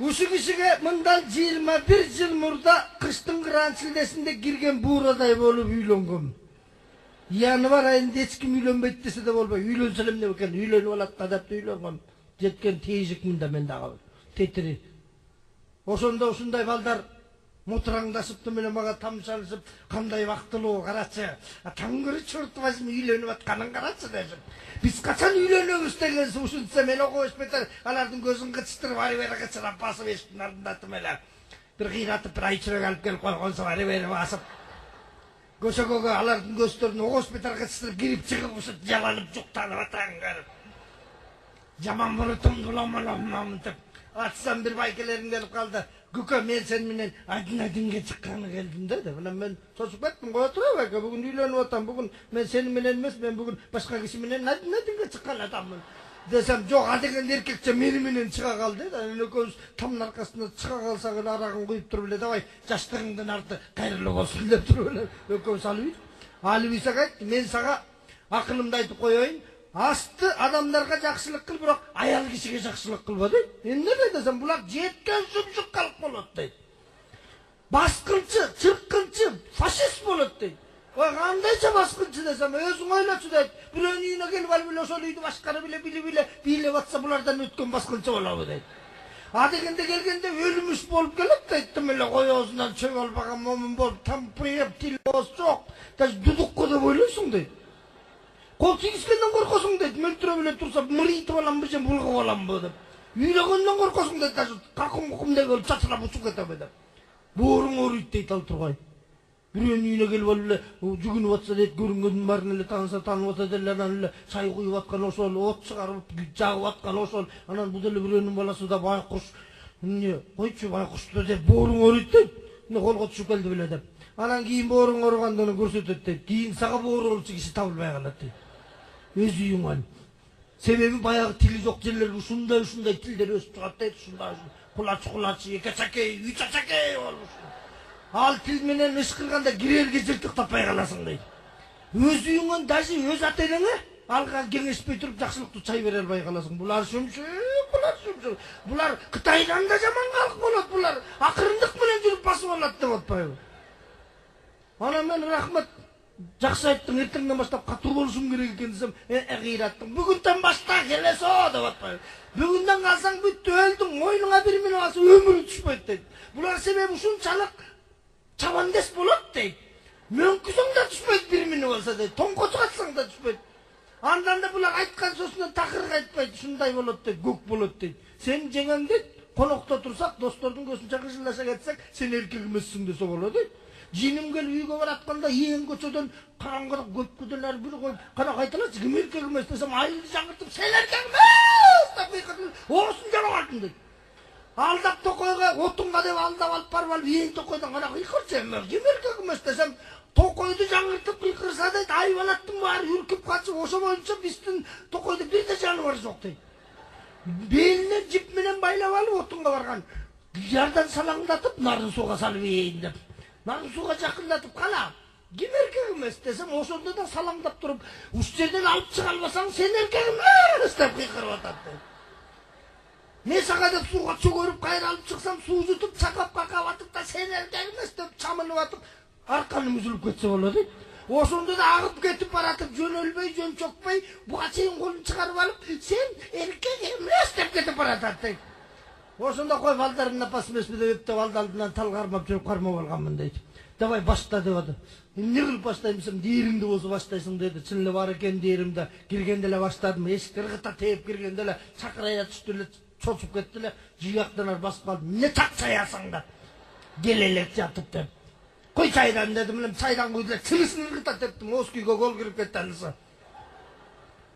Уши кишиге мындан 21 жыл мурда кыштын кыран шилдесинде кирген буурадай болуп үйлөнгөм. Январь айында эч ким үйлөнбөйт десе да болбой, үйлөнсө эле эмне экен, үйлөнүп алат да деп үйлөнгөм. Жеткен тейжикмин да мен дагы. Тетири. Ошондо ушундай балдар мутураңдашыптыр менен мага тамшалышып, кандай бактылуу карачы. Таң көрүп чуртубасым үйлөнүп атканын карачы дешим. Биз качан үйлөнөбүз деген ушунча мен окуп эспетер, алардын көзүн кычтырып, ары бери кычырап басып эшиктин алдында тым эле. Бир кыйратып, бир айчырак алып келип койгонсо ары бери басып. Көшөгөгө алардын көздөрүн окуп эспетер кычтырып кирип чыгып ушут жаланып жуктанып атаң көрүп. Жаман бурутум дуламалам деп. Атсам бир байкелерим келип калды. Күкө мен сен менен адин-адинге чыкканы келдим да. Мына мен чочуп кеттим, кое тура байке. Бүгүн үйлөнүп атам. Бүгүн мен сени менен эмес, мен бүгүн башка киши менен адин-адинге чыккан адаммын. Десем, жок, адеген эркекче мени менен чыга калды да. Экөөбүз тамдын аркасында чыга калсак эле арагын куюп туруп эле, давай, жаштыгыңдын арты кайрылуу болсун деп туруп эле экөөбүз алып ийсек айтты, мен сага акылымды айтып коеюн. Асты адамдарга жакшылык кыл, бирок аял кишиге жакшылык кылба дейт. Эмне десем, булар жеткен сумсук калып болот дейт. Баскынчы, чыркынчы, фашист болот дейт. Ой, кандайча баскынчы десем, өзүң ойлочу дейт. Бирөөнүн үйүнө келип алып эле ошол үйдү башкарып эле бийлеп атса булардан өткөн баскынчы болобу дейт. Адегенде келгенде өлүмүш болуп келет дейт. Тым эле кой оозунан чөп албаган момун болуп, тампыйып, тил ооз жок. Даже дудукко деп ойлойсуң дейт. Кол тийгизгенден коркосуң дейт. Мөлтүрөп эле турса, мырыйтып аламбы же булгап аламбы деп. Үйлөгөндөн коркосуң дейт. Даже какым-кукумдай болуп чачырап учуп кетеби деп. Бооруң ооруйт дейт ал тургай. Бирөөнүн үйүнө келип алып эле жүгүнүп атса дейт, көрүнгөндүн баарын эле тааныса таанып атат эле, анан эле чай куюп аткан ошол, от чыгарып жагып аткан ошол, анан бул деле бирөөнүн баласы да байкуш. Эмне, койчу байкушту деп бооруң ооруйт дейт. Эмне колго түшүп келди беле деп. Анан кийин бооруң ооругандыгын көрсөтөт дейт. Кийин сага боору ооруучу киши табылбай калат дейт. Өз үйүң. Себеби баягы тили жок жерлерге ушундай тилдер өсүп чыгат дейт, ушундай кулач, экечакей, үчачакей болуш. Ал тил менен ышкырганда кирерге жыртык таппай каласың дейт. Өз үйүңөн даже өз ата-энеңе алга кеңешпей туруп жакшылыктуу чай бере албай каласың. Булар шүмшүк. Булар Кытайдан да жаман калк болот, булар акырындык менен жүрүп басып алат деп атпайбы? Анан мен рахмат, жакшы айттың, эртеңден баштап катуу болушум керек экен десем, кыйраттың. Бүгүндөн башта келесо деп атпайбы? Бүгүндөн калсаң бүттү, өлдүң, мойнуңа бир минут алса өмүрүң түшпөйт дейт. Булар себеби ушунчалык чабандес болот дейт. Мөңкүсөң да түшпөйт, бир минут болсо дейт. Тоңкочу катсаң да түшпөйт. Андан да булар айткан сөзүнөн такыр айтпайт, ушундай болот дейт, көк болот дейт. Сен жеңең дейт, конокто турсак, достордун көзүнчө кыжылдаша кетсек, сен эркек эмессиң десе болот дейт. Жиним келип үйгө баратканда эң көчөдөн караңгылык көпкүдөн ары бир коюп, кана кайталачы, ким эркек эмес десем, айылды жаңыртып, сен эркек эмес деп кыйкырып, оосун жарып алдым дейт. Алдап токойго отунга деп алдап алып барып эң токойдон кана кыйкырчы, ким эркек эмес десем, токойду жаңыртып кыйкырса дейт, айбалаттын баары үркүп качып, ошо боюнча биздин токойдо бирде жаныбар жок дейт. Белине жип менен байлап алып отунга барган. Жардан салаңдатып, нарын сууга салып ийин деп. Нарын сууга жакындатып кала. Ким эркек эмес десем, ошондо да салаңдап туруп, уш жерден алып чыга албасаң, сен эркек эмес деп кыйкырып атат дейт. Мен сага деп сууга чөгөрүп кайра алып чыксам, суу жутуп, чакап какап атып да сен эркек эмес деп чамынып атып, арканым үзүлүп кетсе болот дейт. Ошондо да агып кетип баратып, жөнөлбөй, жөн чокпой, буга чейин колун чыгарып алып, сен эркек эмес деп кетип баратат дейт. Ошондо кой балдардын апасы эмеспи деп балды алдынан тал кармап жүрүп кармап алганмын дейт. Давай башта деп аты. Эмне кылып баштайм десем, дээримде болсо баштайсың деди. Чын эле бар экен дээримде. Киргенде эле баштадым. Эшикти ыргыта тээп киргенде эле чакырая түштү эле, чочуп кетти эле, жыяктан ары басып калдым. Эмне чакчаясың деп. Кел элек жатып деп. Кой чайдан дедим, эле чайдан куйду эле, чынысын ыргыта тептим. Оз күйгө кол кирип кетти анысы.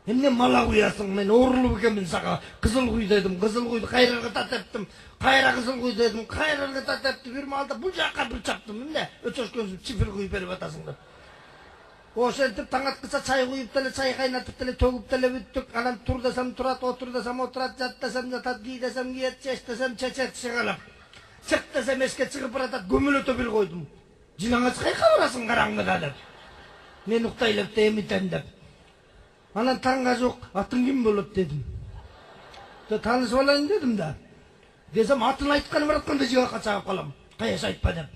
Эмне мала куясың, мен оорулуп экенмин сага. Кызыл куй дедим, кызыл куйду кайра ыргыта тептим. Кайра кызыл куй дедим, кайра ыргыта тептим. Бир маалда бул жакка бир чаптым. Эмне өчөшкөнсүң, чифир куюп берип атасың деп. Ошентип таң аткыча чай куюп деле, чай кайнатып деле, төгүп деле бүттүк. Анан тур десем турат, отур десем отурат, жат десем жатат, кий десем киет, чеч десем чечет, чыгалап. Чык десем эшикке чыгып баратат, көмөлөтө бир койдум. Жылаңач кайка барасың караңгыда деп. Мен уктай элеп эмитем деп. Анан таңга жок, атың ким болот дедим. Таанышып алайын дедим да. десем, атын айтқаны баратқанда жиғаққа чағып қалам. Қаяш айтпа деп.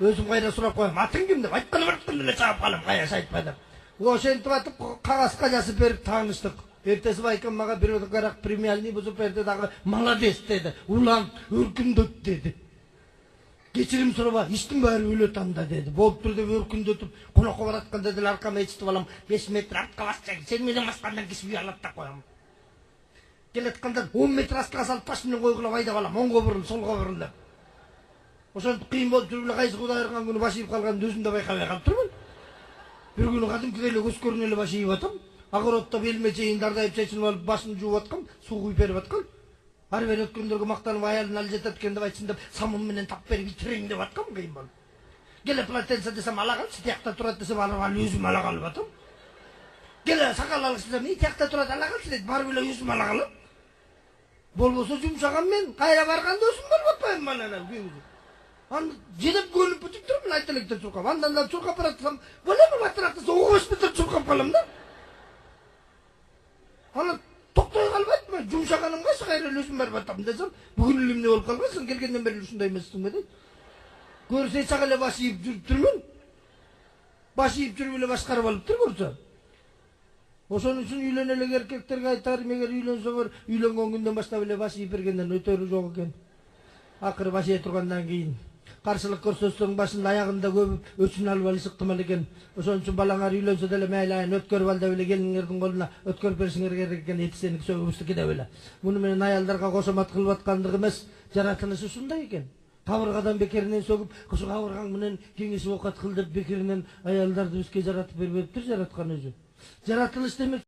Өзім қайда сұрап қоям, атын кім деп, айтқаны баратқанда да чағып қалам, қаяш айтпа деп. Ошентіп атып, қағазға жазып беріп таныштық. Ертесі байкам маға бір өтіқарақ премиальный бұзып берді дағы, молодец деді, улан, өркіндет деді. Кечірім сұрaba, іштің бәрі өлет анда деді. Болып тұр деп өркіндетіп, қонаққа баратқан деділ арқама етшітіп алам, 5 метр артқа басчаң, сен менен басқандан кесіп алат та қоям. Келетқандан 10 метр астқа салып пашымен қойғылап айдап алам, оңға бұрыл, солға бұрыл деп. Ошентіп қиын болып жүрілі қайсы құдай арған күні башиып қалғанды өзімді байқабай қалып тұрмын. Bir günü kadın kıyla göz körüneli başı yiyip atım. Ağırotta belime çeyin dardayıp çeçinip alıp başını juup atqam, su kuyup berip atqam. Ar beri ötkündürgü maqtanıp ayalını alıjet etkende baytsin dep samım menen tap berip bitireyin dep atqam kıyım balı. Gele platensa desem ala qal, sitiyaqta turat desem ala yüzüm ala qalıp atım. Gele sakal alıq desem, itiyaqta turat ala qal, sidet bar bile yüzüm ala qalıp. Bolbosa jumşağam men, kayra barganda özüm barıp atpayım bana. Jedep gönüp bütüp durmun aytalıkta çurkap. Andan çurkap bıraksam, böyle mi batıraktı? Oğuz bitir çurkap kalam da. Ana toktay kalbat mı? Jumşağanım kaç kayra lüsüm barıp atam desem, bugün ilimne olup kalmasın, gelgenden beri lüsünday messin dedi. Görse çakale başı yiyip jürüp durmun. Başı yiyip jürüp ile başkarıp alıp dur görse. Oşonun için üyleneli erkeklerge aytarım, eğer üylenseler, üylengen günden başta bile başı yiyip bergenden ötörü yok eken. Akırı başı yeturgandan keyin. Karşılık көрсөтсөң başının ayağında köpüp öçünü alıp alı sıktım eken. Oşon üçün balаңар үйlense dele meylayan ötkörüp alda bile gelinlerдің koluna ötkörüp bersiңер керек eкен etişenlik sögübüstü kide bile. Bunu menen ayaldarga koşamat kılıp atkandık emes, jaratılışı şunday eken. Kavırgadan bekerinden sögüp, kışı kavırgan menen kengesi okat kıl dep bekerinden ayaldardı bizge jaratıp berip beriptir jaratkan özü. Jaratılış demek